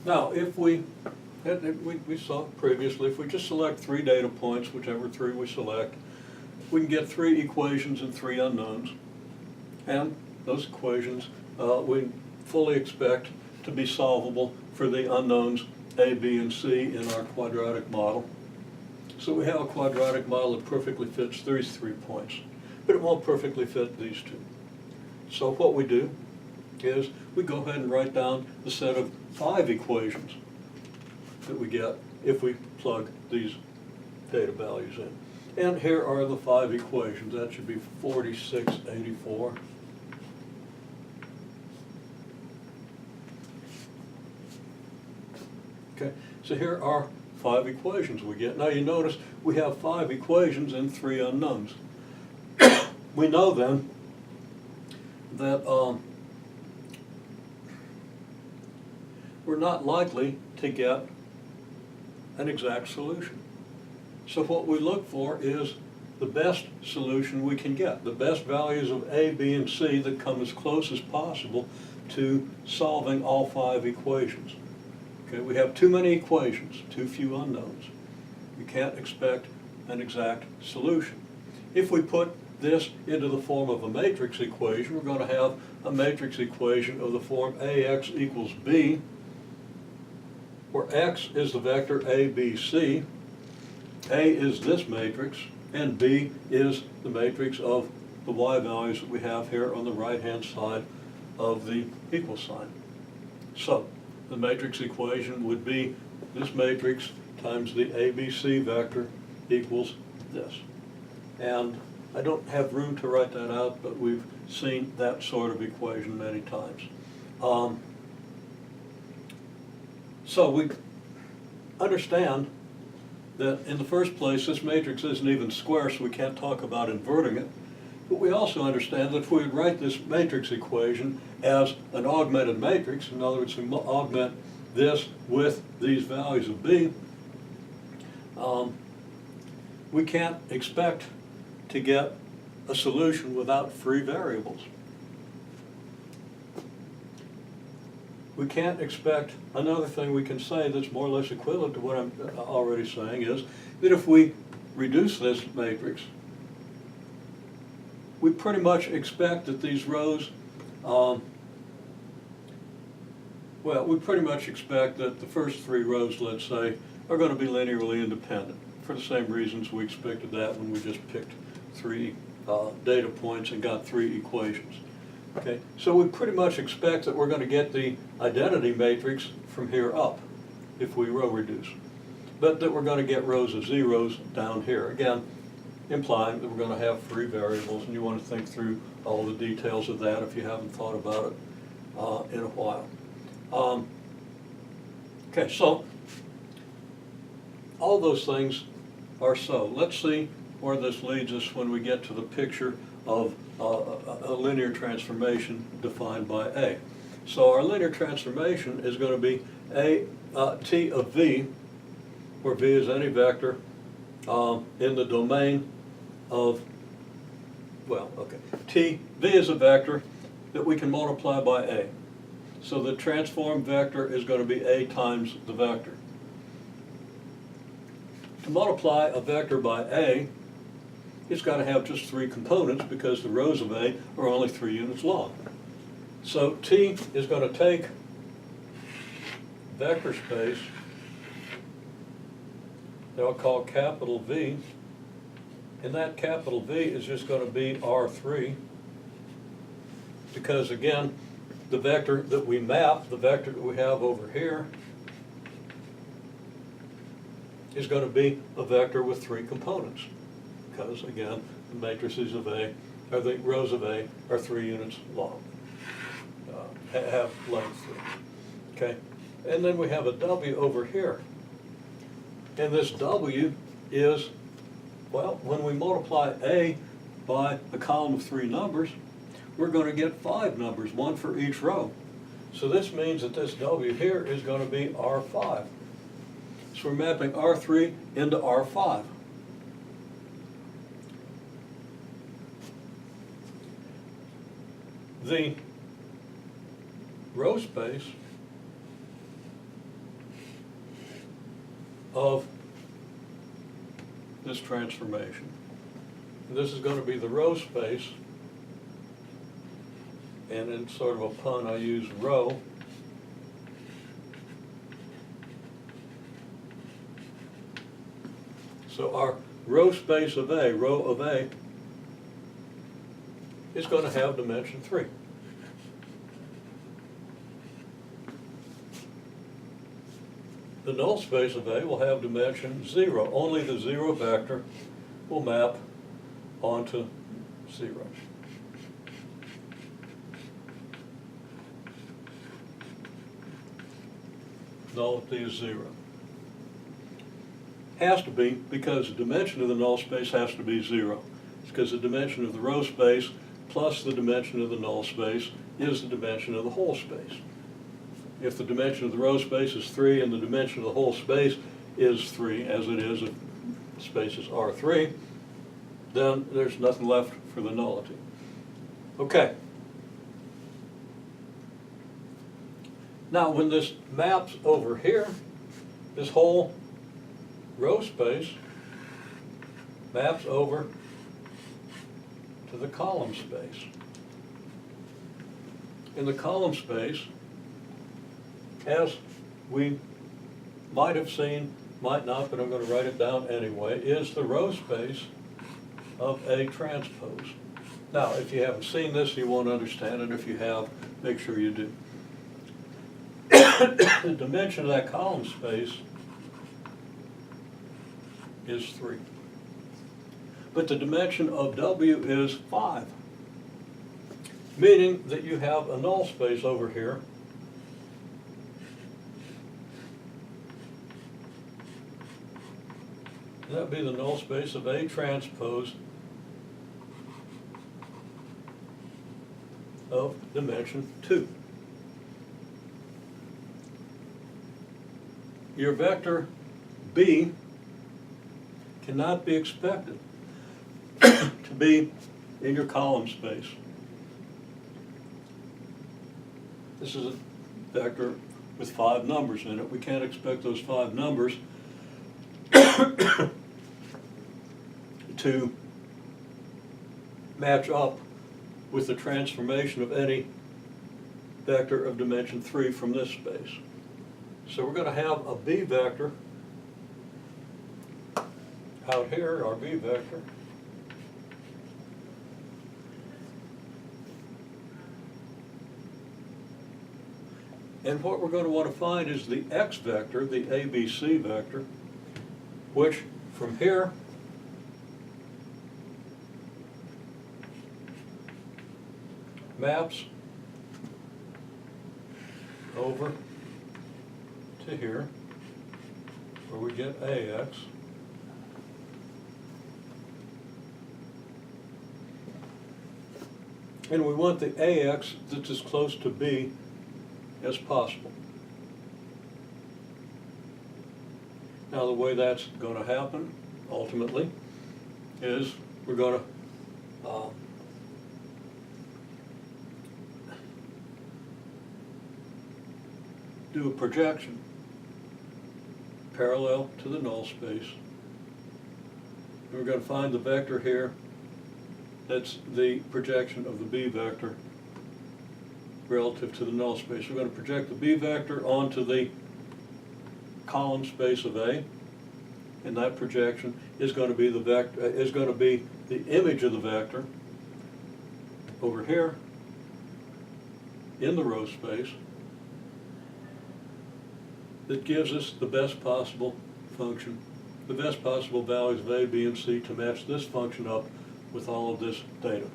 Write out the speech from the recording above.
Now, if we saw previously, if we just select 3 data points, whichever 3 we select, we can get 3 equations and 3 unknowns. And those equations we fully expect to be solvable for the unknowns A, B, and C in our quadratic model. So we have a quadratic model that perfectly fits these 3 points, but it won't perfectly fit these 2. So what we do is we go ahead and write down the set of 5 equations that we get if we plug these data values in. And here are the 5 equations. That should be 4684. Okay, so here are 5 equations we get. Now you notice we have 5 equations and 3 unknowns. We know then that we're not likely to get an exact solution. So what we look for is the best solution we can get, the best values of A, B, and C that come as close as possible to solving all 5 equations. Okay, we have too many equations, too few unknowns. We can't expect an exact solution. If we put this into the form of a matrix equation, we're going to have a matrix equation of the form AX equals B, where X is the vector A, B, C, A is this matrix, and B is the matrix of the Y values that we have here on the right-hand side of the equal sign. So the matrix equation would be this matrix times the ABC vector equals this. And I don't have room to write that out, but we've seen that sort of equation many times. So we understand that in the first place this matrix isn't even square, so we can't talk about inverting it. But we also understand that if we write this matrix equation as an augmented matrix, in other words, we augment this with these values of B, we can't expect to get a solution without free variables. We can't expect, another thing we can say that's more or less equivalent to what I'm already saying is that if we reduce this matrix, we pretty much expect that these rows, we pretty much expect that the first 3 rows, let's say, are going to be linearly independent for the same reasons we expected that when we just picked 3 data points and got 3 equations. Okay, so we pretty much expect that we're going to get the identity matrix from here up if we row reduce, but that we're going to get rows of zeros down here. Again, implying that we're going to have free variables, and you want to think through all the details of that if you haven't thought about it in a while. Okay, so all those things are so. Let's see where this leads us when we get to the picture of a linear transformation defined by A. So our linear transformation is going to be T of V, where V is any vector in the domain of, V is a vector that we can multiply by A. So the transform vector is going to be A times the vector. To multiply a vector by A, it's got to have just 3 components because the rows of A are only 3 units long. So T is going to take vector space that I'll call capital V, and that capital V is just going to be R3 because, again, the vector that we map, the vector that we have over here, is going to be a vector with 3 components. Because, again, the matrices of A, or the rows of A, are 3 units long, have length 3. Okay, and then we have a W over here. And this W is, when we multiply A by a column of 3 numbers, we're going to get 5 numbers, 1 for each row. So this means that this W here is going to be R5. So we're mapping R3 into R5. The row space of this transformation. And this is going to be the row space, and in sort of a pun I use row. So our row space of A, row of A, is going to have dimension 3. The null space of A will have dimension 0. Only the 0 vector will map onto 0. Nullity is 0. Has to be, because the dimension of the null space has to be 0. It's because the dimension of the row space plus the dimension of the null space is the dimension of the whole space. If the dimension of the row space is 3 and the dimension of the whole space is 3, as it is if the space is R3, then there's nothing left for the nullity. Okay. Now when this maps over here, this whole row space maps over to the column space. In the column space, as we might have seen, might not, but I'm going to write it down anyway, is the row space of A transpose. Now, if you haven't seen this, you won't understand it. If you have, make sure you do. The dimension of that column space is 3. But the dimension of W is 5, meaning that you have a null space over here that would be the null space of A transpose of dimension 2. Your vector B cannot be expected to be in your column space. This is a vector with 5 numbers in it. We can't expect those 5 numbers to match up with the transformation of any vector of dimension 3 from this space. So we're going to have a B vector out here, our B vector. And what we're going to want to find is the X vector, the ABC vector, which from here maps over to here, where we get AX. And we want the AX that's as close to B as possible. Now the way that's going to happen, ultimately, is we're going to do a projection parallel to the null space. And we're going to find the vector here that's the projection of the B vector relative to the null space. We're going to project the B vector onto the column space of A, and that projection is going to be the vector, is going to be the image of the vector over here in the row space that gives us the best possible function, the best possible values of A, B, and C to match this function up with all of this data.